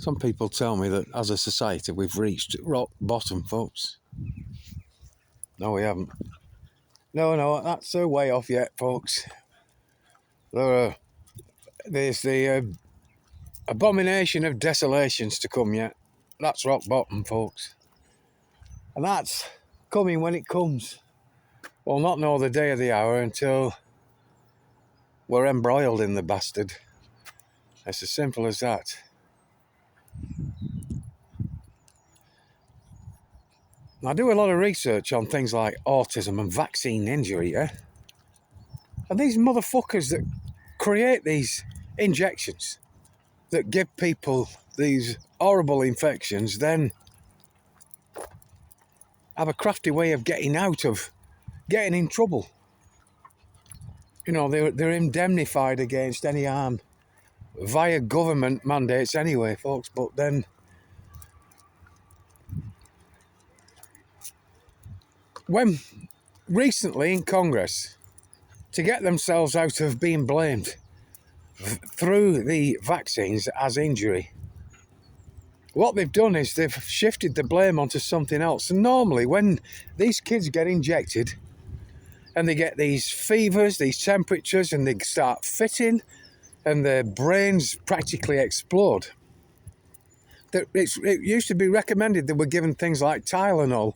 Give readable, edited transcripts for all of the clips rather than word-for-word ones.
Some people tell me that as a society we've reached rock bottom, folks. No, we haven't. No, that's way off yet, folks. There's the abomination of desolations to come yet. That's rock bottom, folks. And that's coming when it comes. We'll not know the day or the hour until we're embroiled in the bastard. It's as simple as that. I do a lot of research on things like autism and vaccine injury, yeah? And these motherfuckers that create these injections that give people these horrible infections then have a crafty way of getting in trouble. You know, they're indemnified against any harm via government mandates anyway, folks, but then when recently in Congress, to get themselves out of being blamed through the vaccines as injury, what they've done is they've shifted the blame onto something else. And normally when these kids get injected and they get these fevers, these temperatures, and they start fitting and their brains practically explode, it used to be recommended they were given things like Tylenol.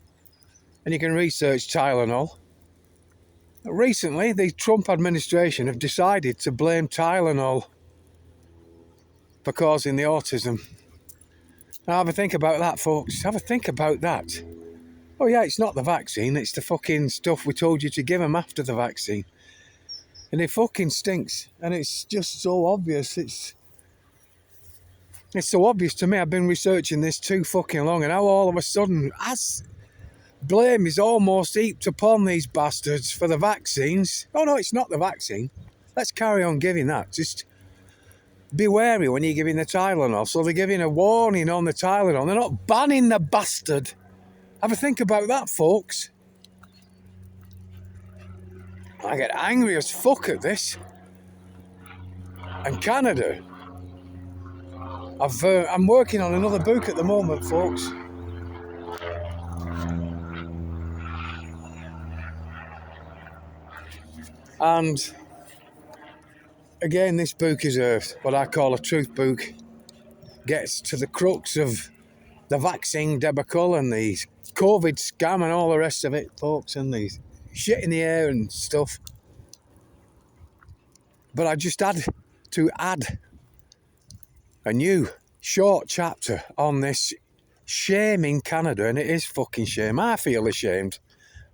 And you can research Tylenol. Recently, the Trump administration have decided to blame Tylenol for causing the autism. Now have a think about that, folks. Have a think about that. Oh yeah, it's not the vaccine, it's the fucking stuff we told you to give them after the vaccine. And it fucking stinks. And it's just so obvious. It's so obvious to me. I've been researching this too fucking long, and how all of a sudden, as blame is almost heaped upon these bastards for the vaccines. Oh no, it's not the vaccine. Let's carry on giving that. Just be wary when you're giving the Tylenol. So they're giving a warning on the Tylenol. They're not banning the bastard. Have a think about that, folks. I get angry as fuck at this. And Canada. I'm working on another book at the moment, folks. And again, this book is what I call a truth book. Gets to the crux of the vaccine debacle and the COVID scam and all the rest of it, folks, and the shit in the air and stuff. But I just had to add a new short chapter on this shame in Canada, and it is fucking shame. I feel ashamed.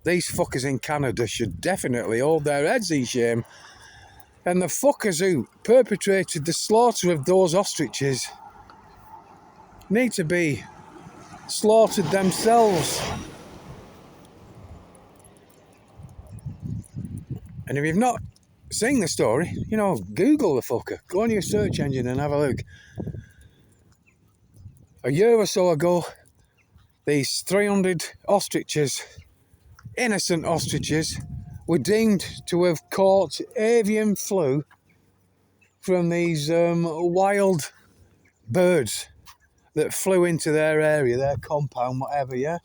These fuckers in Canada should definitely hold their heads in shame. And the fuckers who perpetrated the slaughter of those ostriches need to be slaughtered themselves. And if you've not seen the story, you know, Google the fucker. Go on your search engine and have a look. A year or so ago, these 300 ostriches, innocent ostriches, were deemed to have caught avian flu from these wild birds that flew into their area, their compound, whatever, yeah?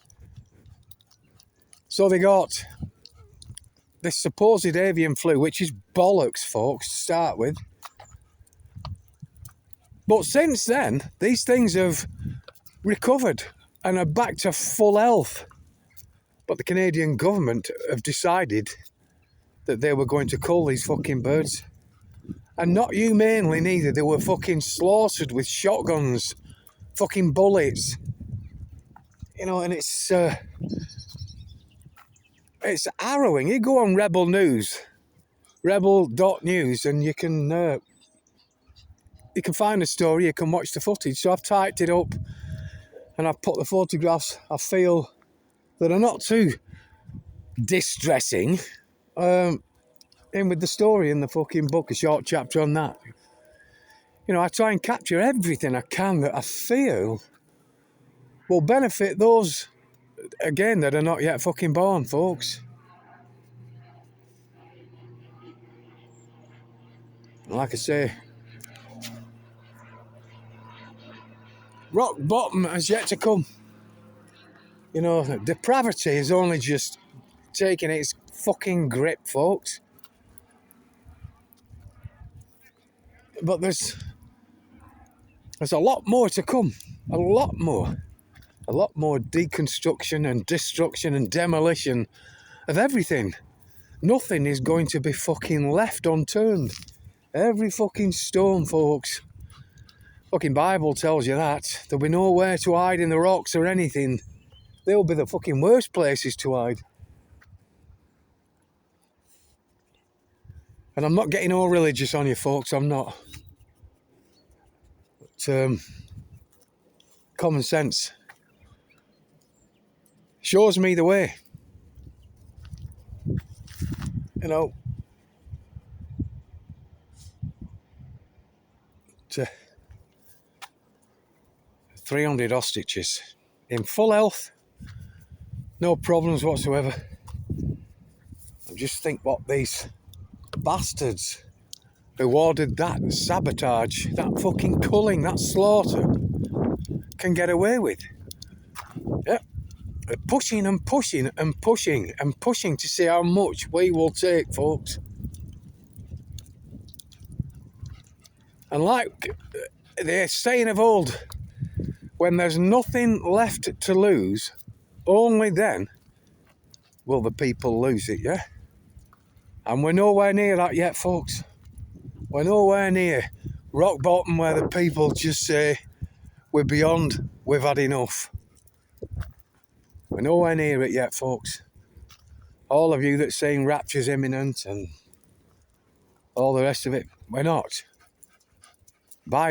So they got this supposed avian flu, which is bollocks, folks, to start with. But since then, these things have recovered and are back to full health. But the Canadian government have decided that they were going to cull these fucking birds. And not humanely neither. They were fucking slaughtered with shotguns, fucking bullets. You know, and it's harrowing. You go on Rebel News, rebel.news, and you can find the story, you can watch the footage. So I've typed it up and I've put the photographs I feel that are not too distressing in with the story in the fucking book, a short chapter on that. You know, I try and capture everything I can that I feel will benefit those, again, that are not yet fucking born, folks. Like I say, Rock bottom has yet to come. You know, depravity is only just taking its fucking grip, folks. But there's a lot more to come. A lot more deconstruction and destruction and demolition of everything. Nothing is going to be fucking left unturned. Every fucking stone, folks. Fucking Bible tells you that. There'll be nowhere to hide in the rocks or anything. They'll be the fucking worst places to hide. And I'm not getting all religious on you, folks. I'm not. But, common sense shows me the way. You know, 300 hostages in full health, no problems whatsoever. I just think what these bastards who ordered that sabotage, that fucking culling, that slaughter can get away with. Yeah. Pushing and pushing and pushing and pushing to see how much we will take, folks. And like they're saying of old, when there's nothing left to lose, only then will the people lose it, yeah? And we're nowhere near that yet, folks. We're nowhere near rock bottom where the people just say, we're beyond, we've had enough. We're nowhere near it yet, folks. All of you that's saying rapture's imminent and all the rest of it, we're not.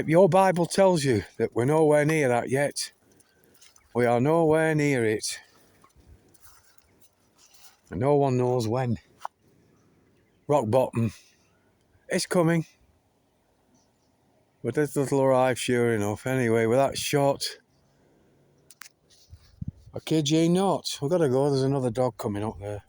Your Bible tells you that we're nowhere near that yet. We are nowhere near it. And no one knows when. Rock bottom. It's coming. But this little arrive sure enough. Anyway, with that shot, I kid you not. We've got to go. There's another dog coming up there.